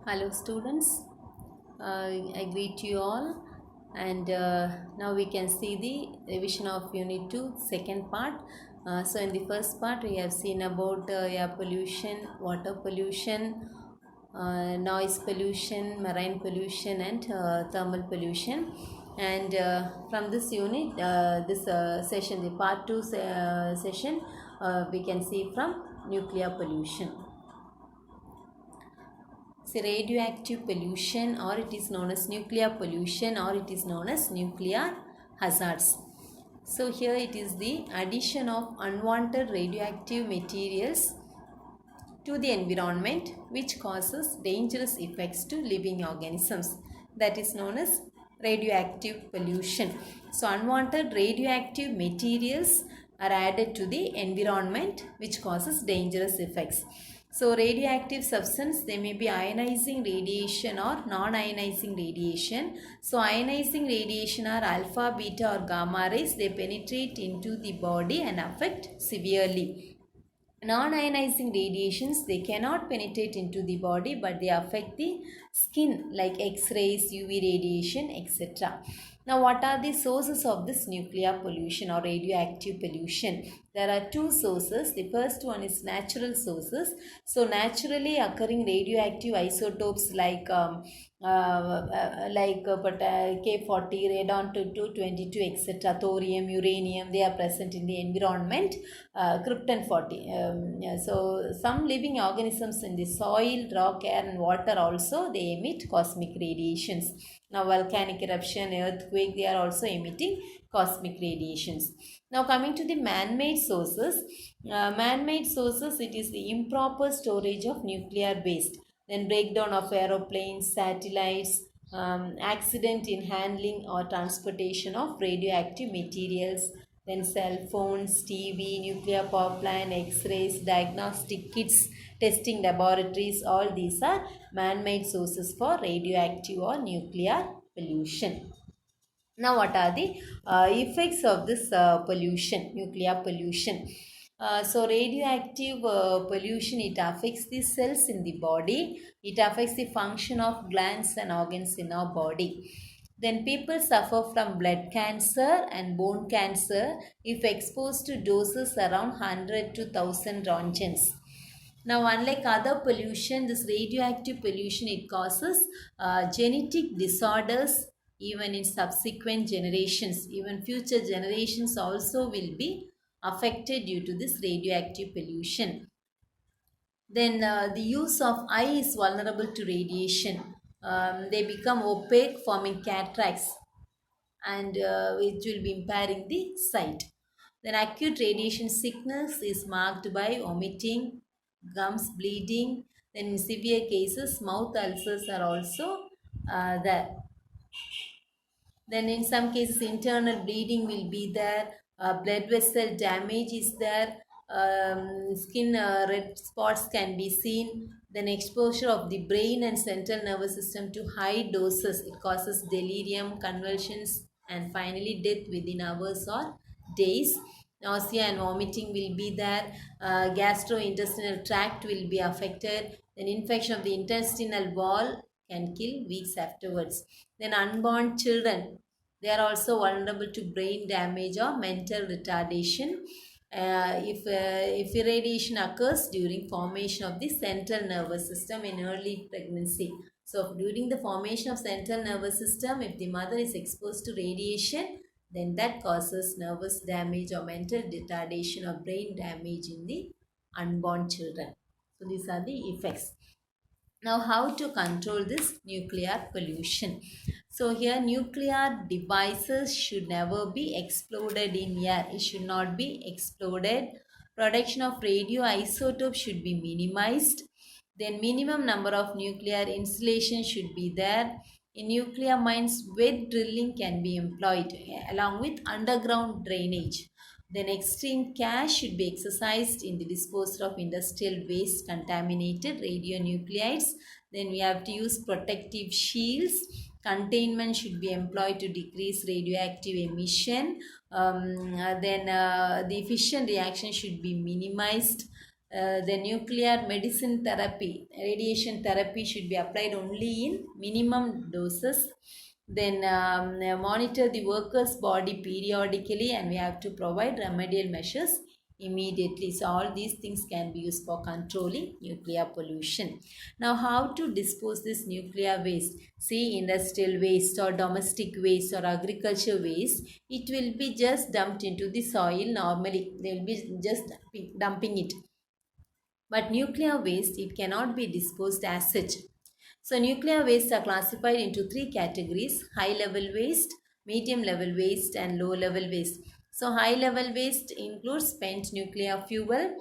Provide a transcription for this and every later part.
Hello students, I greet you all and now we can see the revision of unit 2 second part. So in the first part we have seen about air pollution, water pollution, noise pollution, marine pollution and thermal pollution. And from this unit, this session, the part 2 session, we can see from nuclear pollution. So radioactive pollution, or it is known as nuclear pollution, or it is known as nuclear hazards. So here it is the addition of unwanted radioactive materials to the environment which causes dangerous effects to living organisms. That is known as radioactive pollution. So unwanted radioactive materials are added to the environment which causes dangerous effects. So radioactive substance, they may be ionizing radiation or non-ionizing radiation. So ionizing radiation are alpha, beta or gamma rays. They penetrate into the body and affect severely. Non-ionizing radiations, they cannot penetrate into the body but they affect the skin like X-rays, UV radiation, etc. Now what are the sources of this nuclear pollution or radioactive pollution? There are two sources. The first one is natural sources. So naturally occurring radioactive isotopes like K40, radon-222, etc., thorium, uranium, they are present in the environment. Krypton 40. So some living organisms in the soil, rock, air and water also, they emit cosmic radiations. Now volcanic eruption, earthquake, they are also emitting cosmic radiations. Now coming to the man-made sources. Man-made sources, it is the improper storage of nuclear waste. Then breakdown of aeroplanes, satellites, accident in handling or transportation of radioactive materials, then cell phones, TV, nuclear power plant, X-rays, diagnostic kits, testing laboratories, all these are man-made sources for radioactive or nuclear pollution. Now what are the effects of this pollution, nuclear pollution? So radioactive pollution, it affects the cells in the body. It affects the function of glands and organs in our body. Then people suffer from blood cancer and bone cancer if exposed to doses around 100 to 1000 roentgens. Now, unlike other pollution, this radioactive pollution, it causes genetic disorders even in subsequent generations. Even future generations also will be affected due to this radioactive pollution. Then the use of eye is vulnerable to radiation. They become opaque, forming cataracts, and it will be impairing the sight. Then acute radiation sickness is marked by vomiting, gums bleeding. Then in severe cases, mouth ulcers are also there. Then in some cases, internal bleeding will be there, blood vessel damage is there, skin red spots can be seen. Then exposure of the brain and central nervous system to high doses, it causes delirium, convulsions, and finally death within hours or days. Nausea and vomiting will be there. Gastrointestinal tract will be affected. Then infection of the intestinal wall can kill weeks afterwards. Then unborn children, they are also vulnerable to brain damage or mental retardation if irradiation occurs during formation of the central nervous system in early pregnancy. So during the formation of central nervous system, if the mother is exposed to radiation, then that causes nervous damage or mental retardation or brain damage in the unborn children. So these are the effects. Now how to control this nuclear pollution? So here nuclear devices should never be exploded in air. It should not be exploded. Production of radioisotopes should be minimized. Then minimum number of nuclear installations should be there. In nuclear mines, wet drilling can be employed along with underground drainage. Then extreme care should be exercised in the disposal of industrial waste contaminated radionuclides. Then we have to use protective shields. Containment should be employed to decrease radioactive emission. Then the fission reaction should be minimized. The nuclear medicine therapy, radiation therapy should be applied only in minimum doses. Then monitor the worker's body periodically, and we have to provide remedial measures immediately. So all these things can be used for controlling nuclear pollution. Now, how to dispose this nuclear waste? See, industrial waste or domestic waste or agriculture waste, it will be just dumped into the soil normally. They will be just dumping it. But nuclear waste, it cannot be disposed as such. So nuclear waste are classified into three categories: high level waste, medium level waste, and low level waste. So high level waste includes spent nuclear fuel,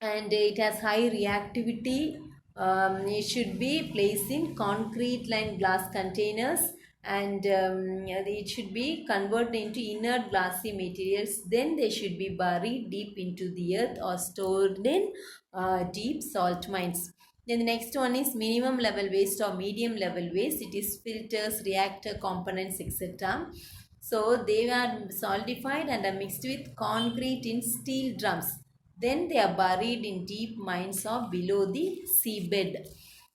and it has high reactivity. It should be placed in concrete lined glass containers, and it should be converted into inert glassy materials. Then they should be buried deep into the earth or stored in deep salt mines. Then the next one is minimum level waste or medium level waste. It is filters, reactor components, etc. So they are solidified and are mixed with concrete in steel drums. Then they are buried in deep mines or below the seabed.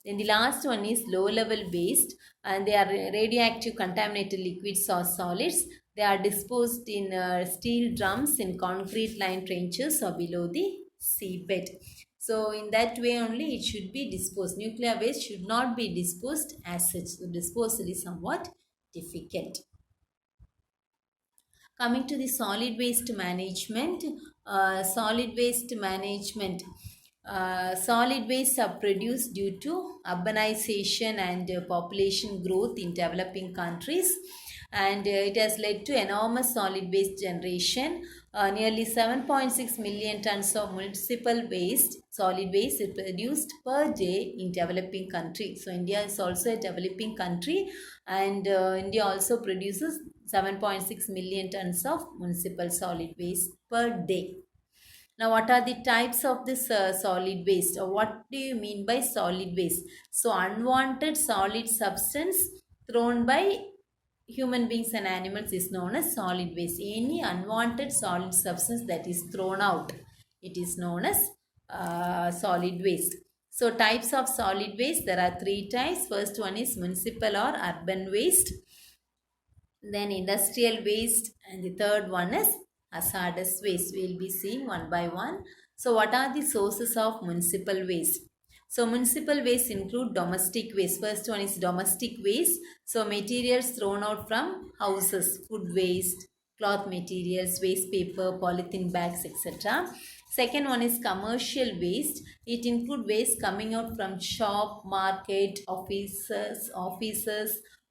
Then the last one is low level waste, and they are radioactive contaminated liquids or solids. They are disposed in steel drums in concrete lined trenches or below the seabed. So in that way only it should be disposed. Nuclear waste should not be disposed as such. The disposal is somewhat difficult. Coming to the solid waste management, solid waste management. Solid waste are produced due to urbanization and population growth in developing countries, and it has led to enormous solid waste generation. Nearly 7.6 million tons of municipal waste, solid waste, is produced per day in developing countries. So India is also a developing country, and India also produces 7.6 million tons of municipal solid waste per day. Now, what are the types of this solid waste, or what do you mean by solid waste? So, unwanted solid substance thrown by human beings and animals is known as solid waste. Any unwanted solid substance that is thrown out, it is known as solid waste. So, types of solid waste, there are three types. First one is municipal or urban waste, then industrial waste, and the third one is hazardous waste. We will be seeing one by one. So what are the sources of municipal waste? So municipal waste include domestic waste. First one is domestic waste. So materials thrown out from houses, food waste, cloth materials, waste paper, polythene bags, etc. Second one is commercial waste. It include waste coming out from shop, market, offices,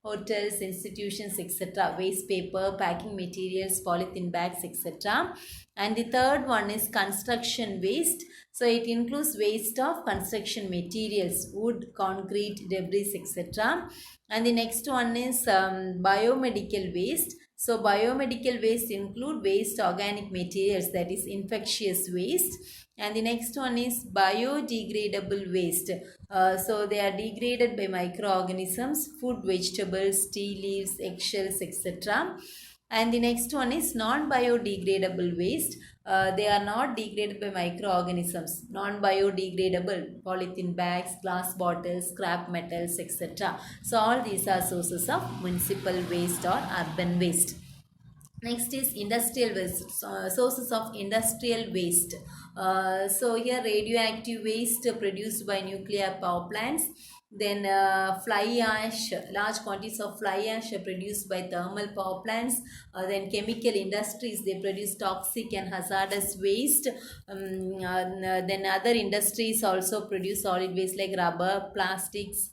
hotels, institutions, etc. Waste paper, packing materials, polythene bags, etc. And the third one is construction waste. So it includes waste of construction materials, wood, concrete, debris, etc. And the next one is biomedical waste. So biomedical waste include waste organic materials, that is infectious waste. And the next one is biodegradable waste. So they are degraded by microorganisms, food, vegetables, tea leaves, eggshells, etc. And the next one is non-biodegradable waste. They are not degraded by microorganisms. Non-biodegradable, polythene bags, glass bottles, scrap metals, etc. So all these are sources of municipal waste or urban waste. Next is industrial waste, sources of industrial waste. So here radioactive waste produced by nuclear power plants. Then fly ash, large quantities of fly ash are produced by thermal power plants. Then chemical industries, they produce toxic and hazardous waste. Then other industries also produce solid waste like rubber, plastics,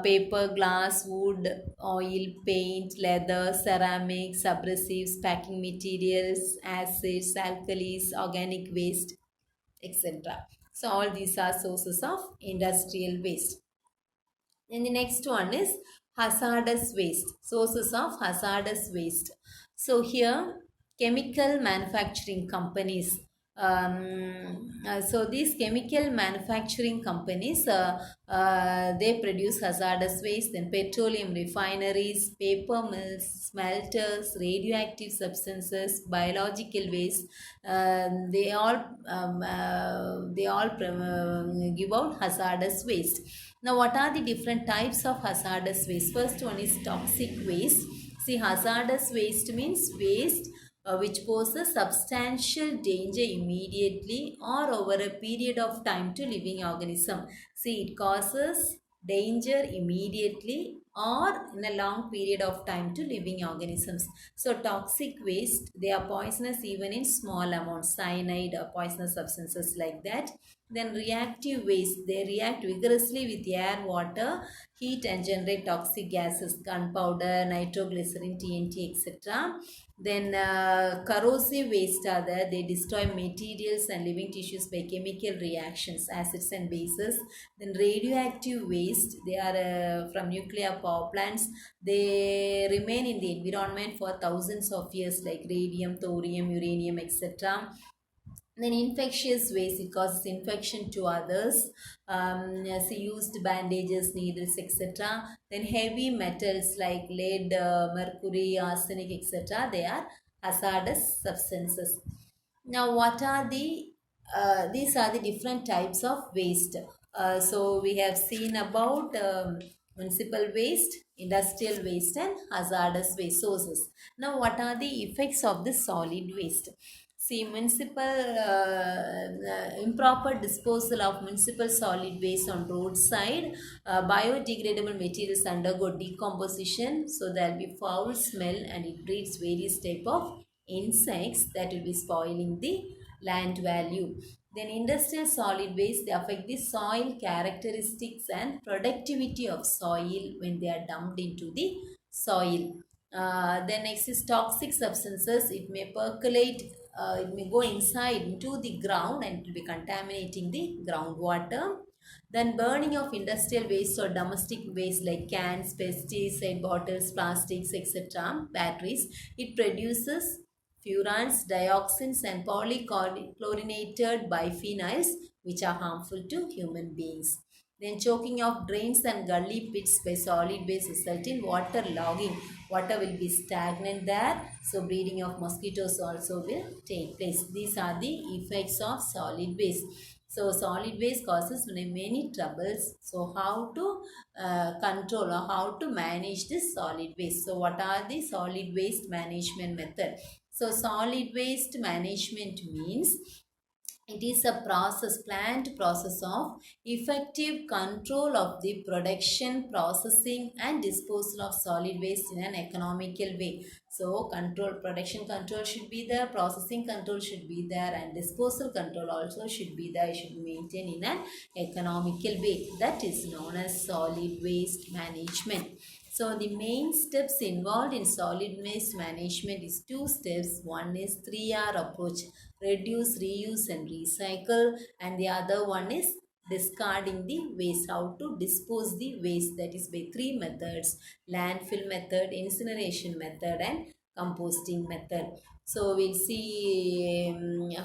paper, glass, wood, oil, paint, leather, ceramics, abrasives, packing materials, acids, alkalis, organic waste, etc. So all these are sources of industrial waste. And the next one is hazardous waste, sources of hazardous waste. So here chemical manufacturing companies, So these chemical manufacturing companies, they produce hazardous waste, then petroleum refineries, paper mills, smelters, radioactive substances, biological waste. They all give out hazardous waste. Now, what are the different types of hazardous waste? First one is toxic waste. See, hazardous waste means waste which poses substantial danger immediately or over a period of time to living organism. See, it causes danger immediately or in a long period of time to living organisms. So toxic waste, they are poisonous even in small amounts, cyanide or poisonous substances like that. Then reactive waste, they react vigorously with air, water, heat and generate toxic gases, gunpowder, nitroglycerin, TNT, etc. Then corrosive waste are there. They destroy materials and living tissues by chemical reactions, acids and bases. Then radioactive waste, they are from nuclear power plants. They remain in the environment for thousands of years, like radium, thorium, uranium, etc. Then infectious waste, it causes infection to others. As used bandages, needles, etc. Then heavy metals like lead, mercury, arsenic, etc. They are hazardous substances. Now, what are these are the different types of waste. So we have seen about municipal waste, industrial waste and hazardous waste sources. Now, what are the effects of the solid waste? See, improper disposal of municipal solid waste on roadside, biodegradable materials undergo decomposition, so there will be foul smell and it breeds various type of insects that will be spoiling the land value. Then industrial solid waste, they affect the soil characteristics and productivity of soil when they are dumped into the soil. Then next is toxic substances. It may percolate, it may go inside into the ground and it will be contaminating the groundwater. Then burning of industrial waste or domestic waste like cans, pesticide bottles, plastics, etc., batteries, it produces furans, dioxins and polychlorinated biphenyls which are harmful to human beings. Then choking of drains and gully pits by solid waste result in water logging. Water will be stagnant there. So breeding of mosquitoes also will take place. These are the effects of solid waste. So solid waste causes many troubles. So how to control or how to manage this solid waste? So what are the solid waste management method? So solid waste management means it is a planned process of effective control of the production, processing and disposal of solid waste in an economical way. So production control should be there, processing control should be there and disposal control also should be there, should be maintained in an economical way. That is known as solid waste management. So the main steps involved in solid waste management is two steps. One is 3R approach, reduce, reuse and recycle, and the other one is discarding the waste, how to dispose the waste, that is by three methods: landfill method, incineration method and composting method. So we'll see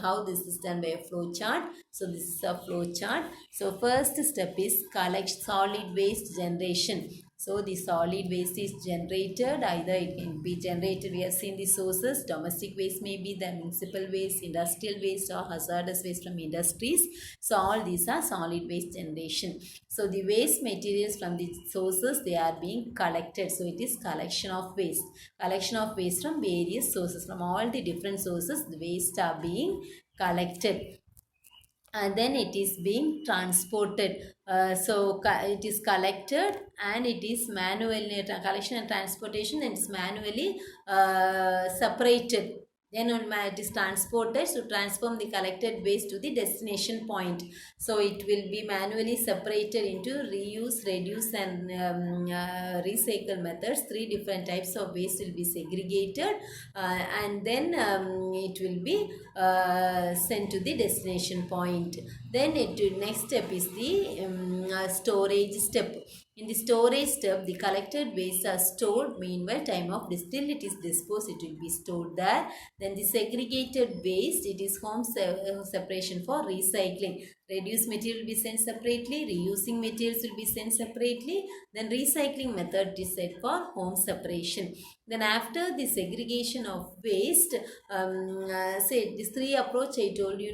how this is done by a flow chart. So this is a flow chart. So first step is collect solid waste generation. So the solid waste is generated, either it can be generated, we have seen the sources, domestic waste may be the municipal waste, industrial waste or hazardous waste from industries. So all these are solid waste generation. So the waste materials from the sources, they are being collected. So it is collection of waste. Collection of waste from various sources. From all the different sources, the waste are being collected. And then it is being transported. So it is collected and it is manually, collection and transportation, and it's manually separated. Then it is transported, so transform the collected waste to the destination point. So it will be manually separated into reuse, reduce and recycle methods. Three different types of waste will be segregated and then it will be sent to the destination point. Then next step is the storage step. In the storage step, the collected waste are stored. Meanwhile, time of till it is disposed, it will be stored there. Then the segregated waste, it is home separation for recycling. Reduced material will be sent separately. Reusing materials will be sent separately. Then recycling method is set for home separation. Then after the segregation of waste, say this three approach I told you,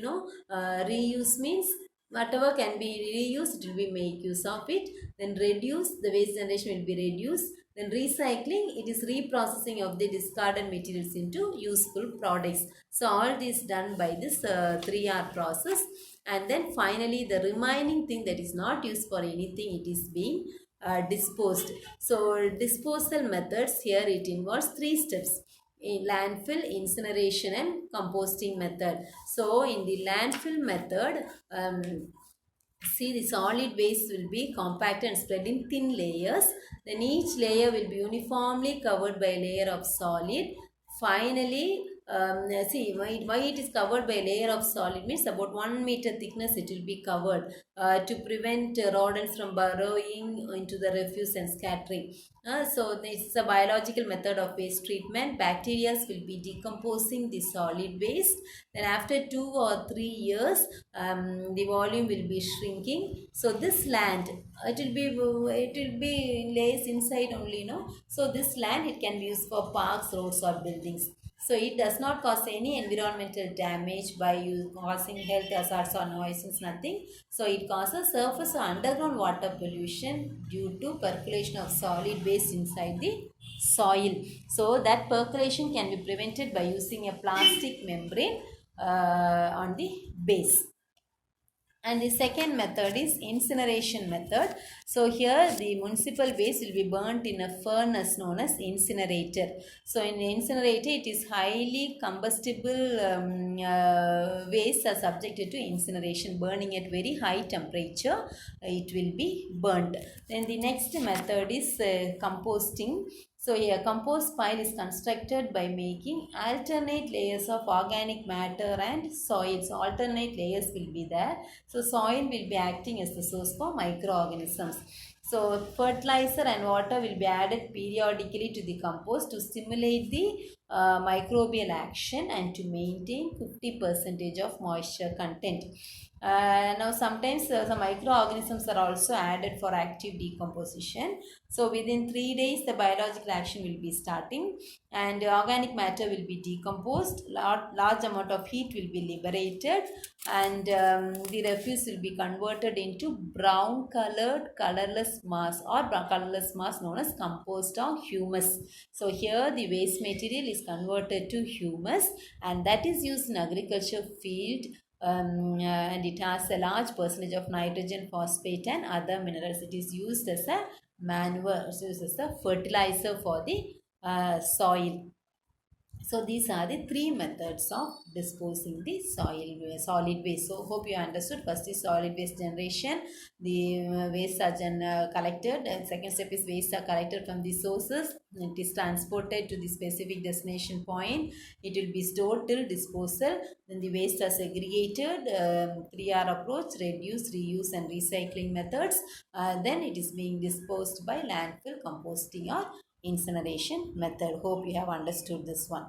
reuse means whatever can be reused, it will be make use of it. Then reduce, the waste generation will be reduced. Then recycling, it is reprocessing of the discarded materials into useful products. So all this done by this 3R process. And then finally the remaining thing that is not used for anything, it is being disposed. So disposal methods, here it involves 3 steps: in landfill, incineration and composting method. So in the landfill method, see, the solid waste will be compacted and spread in thin layers. Then each layer will be uniformly covered by a layer of solid. Finally, see why it is covered by a layer of solid means about 1 meter thickness it will be covered to prevent rodents from burrowing into the refuse and scattering. So this is a biological method of waste treatment. Bacteria will be decomposing the solid waste. Then after 2 or 3 years, the volume will be shrinking. So this land, it will be lays inside only, so this land, it can be used for parks, roads or buildings. So it does not cause any environmental damage by causing health hazards or nuisance, nothing. So it causes surface or underground water pollution due to percolation of solid waste inside the soil. So that percolation can be prevented by using a plastic membrane on the base. And the second method is incineration method. So here the municipal waste will be burnt in a furnace known as incinerator. So in incinerator, it is highly combustible waste are subjected to incineration. Burning at very high temperature, it will be burnt. Then the next method is composting. So a compost pile is constructed by making alternate layers of organic matter and soil. So alternate layers will be there. So soil will be acting as the source for microorganisms. So fertilizer and water will be added periodically to the compost to stimulate the microbial action and to maintain 50% of moisture content. Now sometimes some microorganisms are also added for active decomposition. So within 3 days the biological action will be starting and organic matter will be decomposed. Large amount of heat will be liberated and the refuse will be converted into brown colored colorless mass or colorless mass known as compost or humus. So here the waste material is converted to humus and that is used in agriculture field. And it has a large percentage of nitrogen, phosphate and other minerals. It is used as a manure, so used as a fertilizer for the soil. So these are the 3 methods of disposing the solid waste. So hope you understood. First is solid waste generation. The waste are collected. And second step is waste are collected from the sources. It is transported to the specific destination point. It will be stored till disposal. Then the waste are segregated. 3R approach: reduce, reuse and recycling methods. Then it is being disposed by landfill, composting or incineration method. Hope you have understood this one.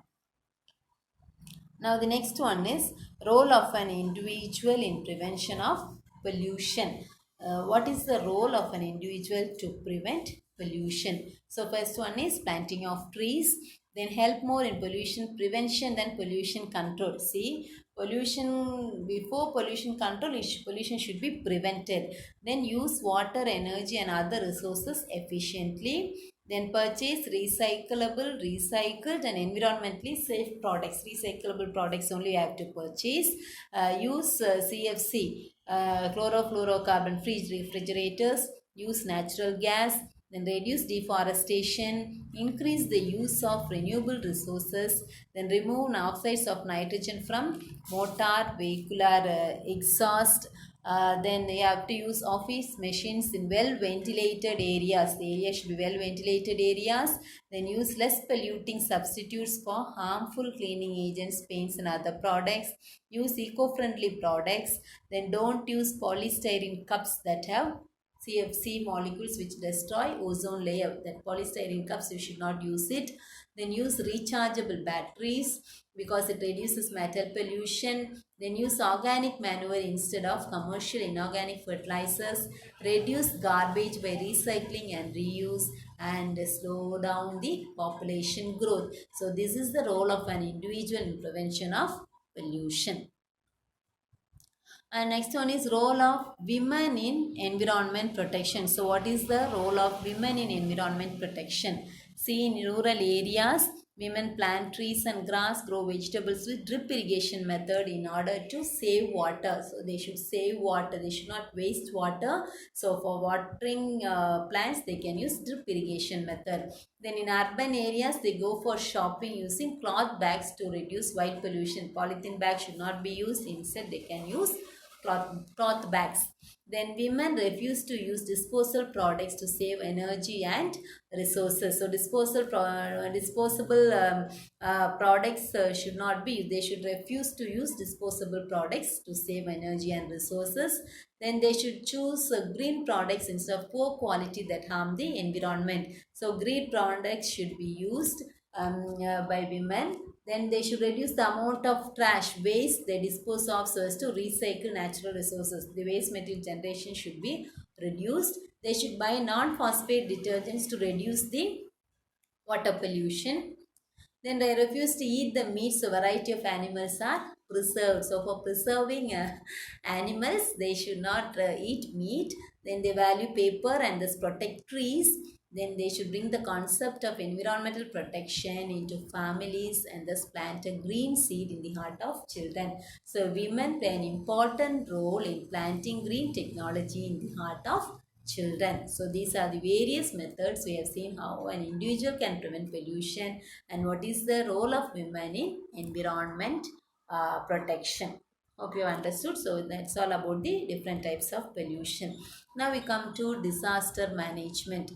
Now the next one is role of an individual in prevention of pollution. What is the role of an individual to prevent pollution? So first one is planting of trees. Then help more in pollution prevention than pollution control. See, pollution, before pollution control, pollution should be prevented. Then use water, energy and other resources efficiently. Then purchase recyclable, recycled and environmentally safe products. Recyclable products only you have to purchase. Use CFC, chlorofluorocarbon-free refrigerators. Use natural gas. Then reduce deforestation. Increase the use of renewable resources. Then remove oxides of nitrogen from motor, vehicular exhaust. Then you have to use office machines in well ventilated areas. The area should be well ventilated areas. Then use less polluting substitutes for harmful cleaning agents, paints and other products. Use eco-friendly products. Then don't use polystyrene cups that have CFC molecules which destroy ozone layer. That polystyrene cups, you should not use it. Then use rechargeable batteries because it reduces metal pollution. Then use organic manure instead of commercial inorganic fertilizers. Reduce garbage by recycling and reuse, and slow down the population growth. So this is the role of an individual in prevention of pollution. And next one is role of women in environment protection. So what is the role of women in environment protection? See, in rural areas, women plant trees and grass, grow vegetables with drip irrigation method in order to save water. So they should save water. They should not waste water. So for watering plants, they can use drip irrigation method. Then in urban areas, they go for shopping using cloth bags to reduce white pollution. Polythene bags should not be used. Instead, they can use cloth bags. Then women refuse to use disposable products to save energy and resources. So disposable products should not be. They should refuse to use disposable products to save energy and resources. Then they should choose green products instead of poor quality that harm the environment. So green products should be used by women. Then they should reduce the amount of trash waste they dispose of so as to recycle natural resources. The waste material generation should be reduced. They should buy non-phosphate detergents to reduce the water pollution. Then they refuse to eat the meat, so variety of animals are preserved. So for preserving animals, they should not eat meat. Then they value paper and thus protect trees. Then they should bring the concept of environmental protection into families and thus plant a green seed in the heart of children. So women play an important role in planting green technology in the heart of children. So these are the various methods we have seen how an individual can prevent pollution and what is the role of women in environment protection. Hope you understood. So that's all about the different types of pollution. Now we come to disaster management.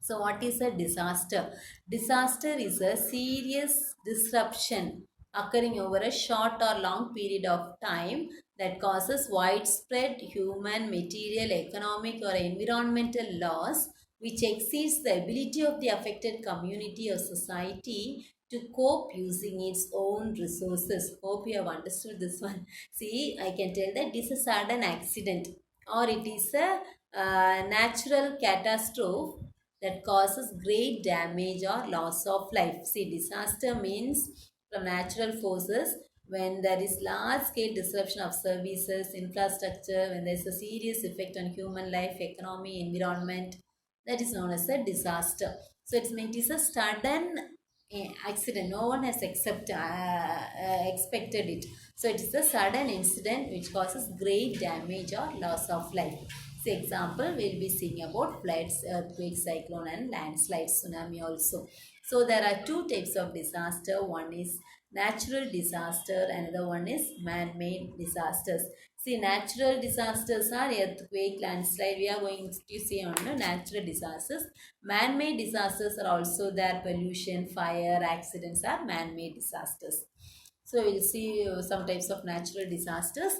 So what is a disaster? Disaster is a serious disruption occurring over a short or long period of time that causes widespread human, material, economic or environmental loss which exceeds the ability of the affected community or society to cope using its own resources. Hope you have understood this one. See, I can tell that this is a sudden accident or it is a natural catastrophe that causes great damage or loss of life. See, disaster means from natural forces when there is large scale disruption of services, infrastructure, when there is a serious effect on human life, economy, environment, that is known as a disaster. So it is a sudden accident. No one has expected it. So it is a sudden incident which causes great damage or loss of life. For example, we'll be seeing about floods, earthquakes, cyclone and landslides, tsunami also. So there are two types of disaster. One is natural disaster, another one is man-made disasters. See, natural disasters are earthquake, landslide. We are going to see on the natural disasters. Man-made disasters are also there. Pollution, fire, accidents are man-made disasters. So we'll see some types of natural disasters.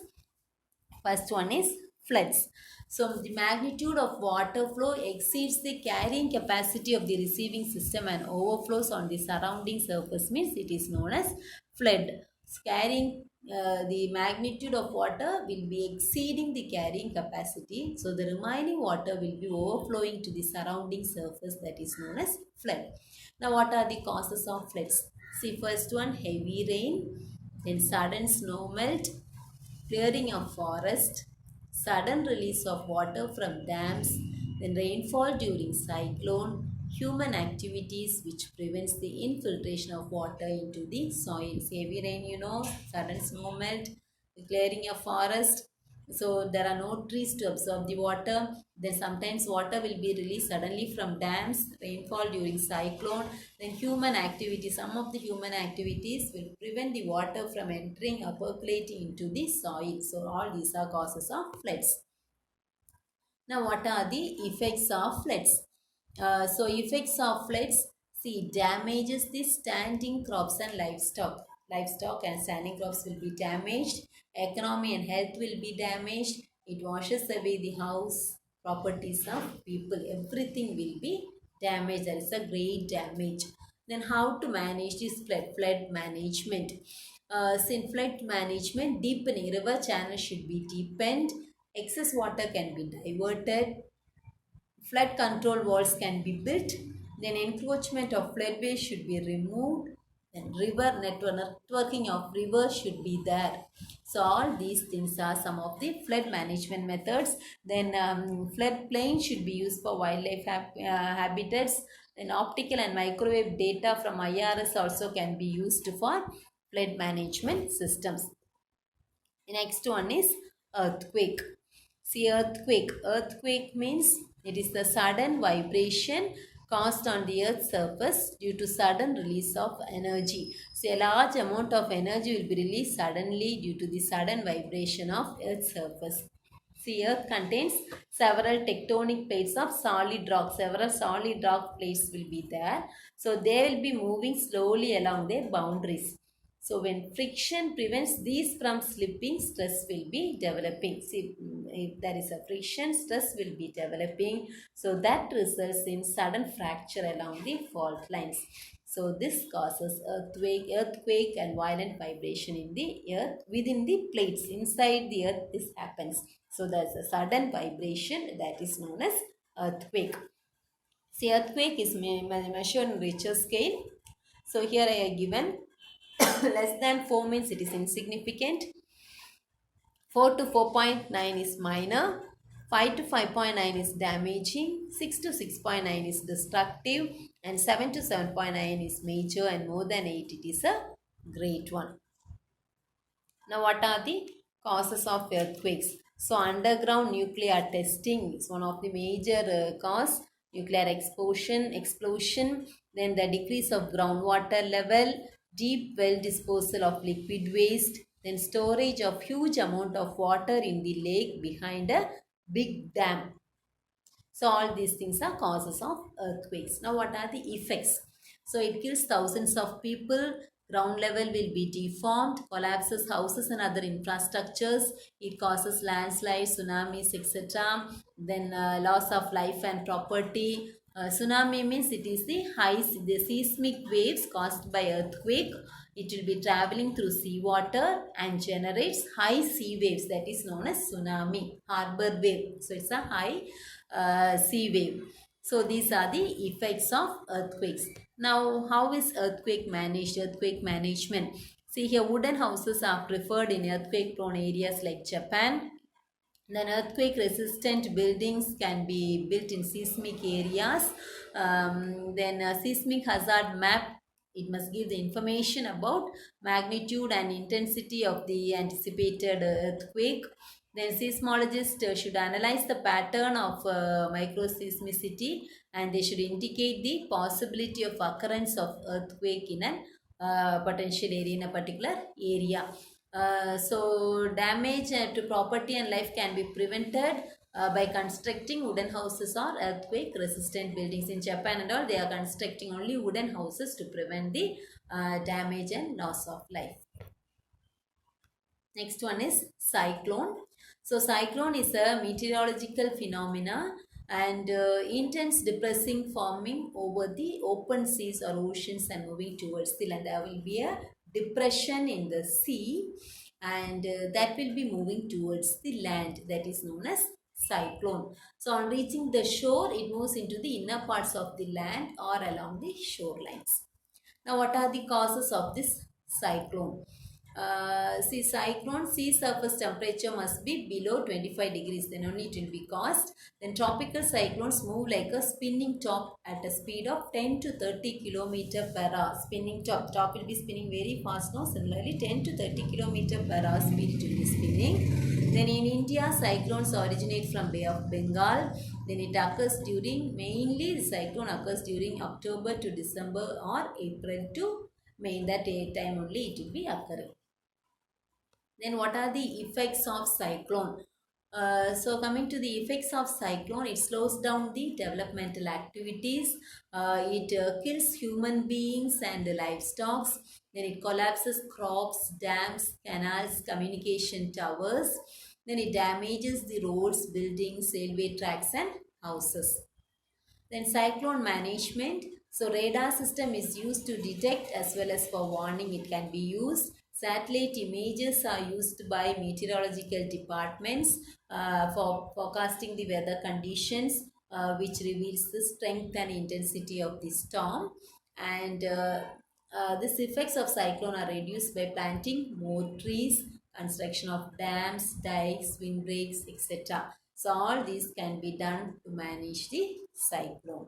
First one is floods. So the magnitude of water flow exceeds the carrying capacity of the receiving system and overflows on the surrounding surface means it is known as flood. Carrying the magnitude of water will be exceeding the carrying capacity. So the remaining water will be overflowing to the surrounding surface, that is known as flood. Now what are the causes of floods? See, first one, heavy rain, then sudden snow melt, clearing of forest, sudden release of water from dams, then rainfall during cyclone, human activities which prevents the infiltration of water into the soil. Heavy rain, sudden snow melt, the clearing of forest, So there are no trees to absorb the water. Then sometimes water will be released suddenly from dams, rainfall during cyclone. Then human activities, some of the human activities will prevent the water from entering or percolating into the soil. So all these are causes of floods. Now what are the effects of floods? So effects of floods, see, damages the standing crops and livestock. Livestock and standing crops will be damaged. Economy and health will be damaged. It washes away the house, properties of people. Everything will be damaged. There is a great damage. Then how to manage this flood management? In flood management, deepening river channels should be deepened. Excess water can be diverted. Flood control walls can be built. Then encroachment of floodways should be removed. Then river networking of rivers should be there. So all these things are some of the flood management methods. Then flood plain should be used for wildlife habitats. Then optical and microwave data from IRS also can be used for flood management systems. The next one is earthquake. See, earthquake. Earthquake means it is the sudden vibration caused on the earth's surface due to sudden release of energy. So a large amount of energy will be released suddenly due to the sudden vibration of earth's surface. See, earth contains several tectonic plates of solid rock. Several solid rock plates will be there. So they will be moving slowly along their boundaries. So when friction prevents these from slipping, stress will be developing. See, if there is a friction, stress will be developing. So that results in sudden fracture along the fault lines. So this causes earthquake and violent vibration in the earth within the plates. Inside the earth this happens. So there's a sudden vibration that is known as earthquake. See, earthquake is measured in Richter scale. So here I have given less than 4 means it is insignificant. 4 to 4.9 is minor. 5 to 5.9 is damaging. 6 to 6.9 is destructive. And 7 to 7.9 is major. And more than 8 it is a great one. Now what are the causes of earthquakes? So underground nuclear testing is one of the major cause. Nuclear explosion, then the decrease of groundwater level, deep well disposal of liquid waste, then storage of huge amount of water in the lake behind a big dam. So all these things are causes of earthquakes. Now what are the effects? So it kills thousands of people. Ground level will be deformed, collapses houses and other infrastructures. It causes landslides, tsunamis, etc. Then loss of life and property. Tsunami means it is the seismic waves caused by earthquake. It will be traveling through seawater and generates high sea waves, that is known as tsunami, harbor wave. So it's a high sea wave. So these are the effects of earthquakes. Now how is earthquake managed? Earthquake management. See here, wooden houses are preferred in earthquake prone areas like Japan. Then earthquake resistant buildings can be built in seismic areas. Then a seismic hazard map, it must give the information about magnitude and intensity of the anticipated earthquake. Then seismologists should analyze the pattern of microseismicity, and they should indicate the possibility of occurrence of earthquake in a potential area, in a particular area. So damage to property and life can be prevented by constructing wooden houses or earthquake resistant buildings. In Japan and all, they are constructing only wooden houses to prevent the damage and loss of life. Next one is cyclone. So cyclone is a meteorological phenomena and intense depressing forming over the open seas or oceans and moving towards the land. There will be a depression in the sea and that will be moving towards the land, that is known as cyclone. So on reaching the shore, it moves into the inner parts of the land or along the shorelines. Now what are the causes of this cyclone? See, cyclone sea surface temperature must be below 25 degrees, then only it will be caused. Then tropical cyclones move like a spinning top at a speed of 10 to 30 km per hour. Spinning top, the top will be spinning very fast now. Similarly, 10 to 30 km per hour speed it will be spinning. Then in India, cyclones originate from Bay of Bengal. Then it occurs during, mainly the cyclone occurs during October to December or April to May. In that time only it will be occurring. Then what are the effects of cyclone? So coming to the effects of cyclone, it slows down the developmental activities. It kills human beings and livestock. Then it collapses crops, dams, canals, communication towers. Then it damages the roads, buildings, railway tracks and houses. Then cyclone management. So radar system is used to detect as well as for warning it can be used. Satellite images are used by meteorological departments for forecasting the weather conditions, which reveals the strength and intensity of the storm. And these effects of cyclone are reduced by planting more trees, construction of dams, dikes, windbreaks, etc. So all these can be done to manage the cyclone.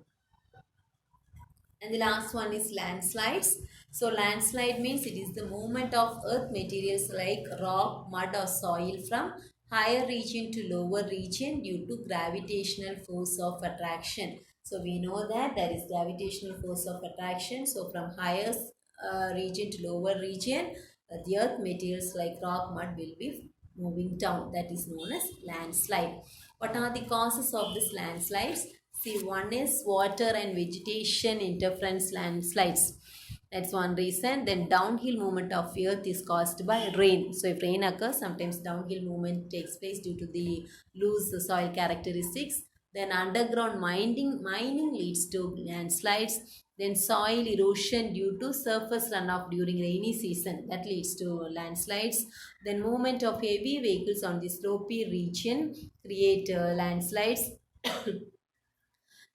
And the last one is landslides. So landslide means it is the movement of earth materials like rock, mud or soil from higher region to lower region due to gravitational force of attraction. So we know that there is gravitational force of attraction. So from higher region to lower region, the earth materials like rock, mud will be moving down. That is known as landslide. What are the causes of this landslides? See, one is water and vegetation interference landslides. That's one reason. Then downhill movement of earth is caused by rain. So if rain occurs, sometimes downhill movement takes place due to the loose soil characteristics. Then underground mining leads to landslides. Then soil erosion due to surface runoff during rainy season, that leads to landslides. Then movement of heavy vehicles on the slopy region create landslides.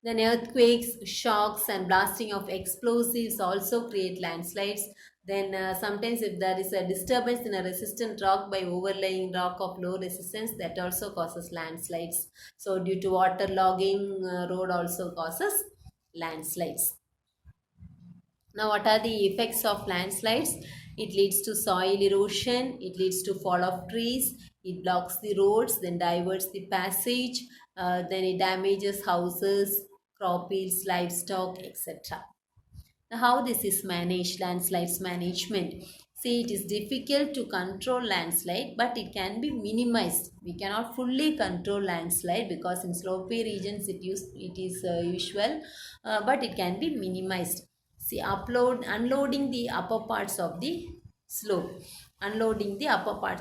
Then earthquakes, shocks and blasting of explosives also create landslides. Then sometimes if there is a disturbance in a resistant rock by overlaying rock of low resistance, that also causes landslides. So due to water logging, road also causes landslides. Now what are the effects of landslides? It leads to soil erosion, it leads to fall of trees, it blocks the roads, then diverts the passage, then it damages houses, crop yields, livestock, etc. Now, how this is managed, landslides management. See, it is difficult to control landslide, but it can be minimized. We cannot fully control landslide because in slopey regions it is usual, but it can be minimized. See, unloading the upper parts of the slope. Unloading the upper part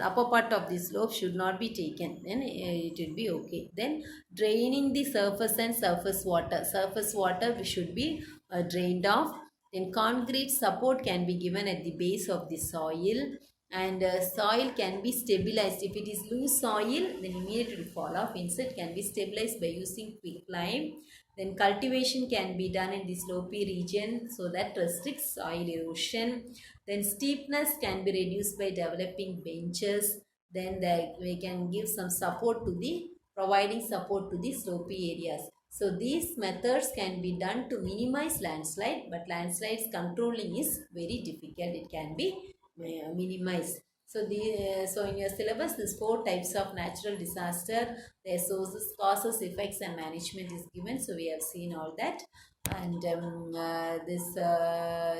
of the slope should not be taken, then it will be okay. Then draining the surface and surface water should be drained off. Then concrete support can be given at the base of the soil, and soil can be stabilized. If it is loose soil, then immediately will fall off. Instead can be stabilized by using quicklime. Then cultivation can be done in the slopey region so that restricts soil erosion. Then steepness can be reduced by developing benches. Then we can give some support to the providing support to the slopey areas. So these methods can be done to minimize landslide, but landslides controlling is very difficult. It can be minimized. So in your syllabus, these 4 types of natural disaster, their sources, causes, effects, and management is given. So we have seen all that. And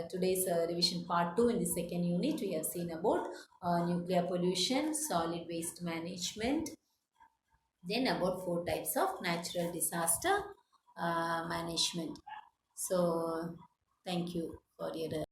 today's revision part 2 in the second unit, we have seen about nuclear pollution, solid waste management, then about 4 types of natural disaster management. So thank you for your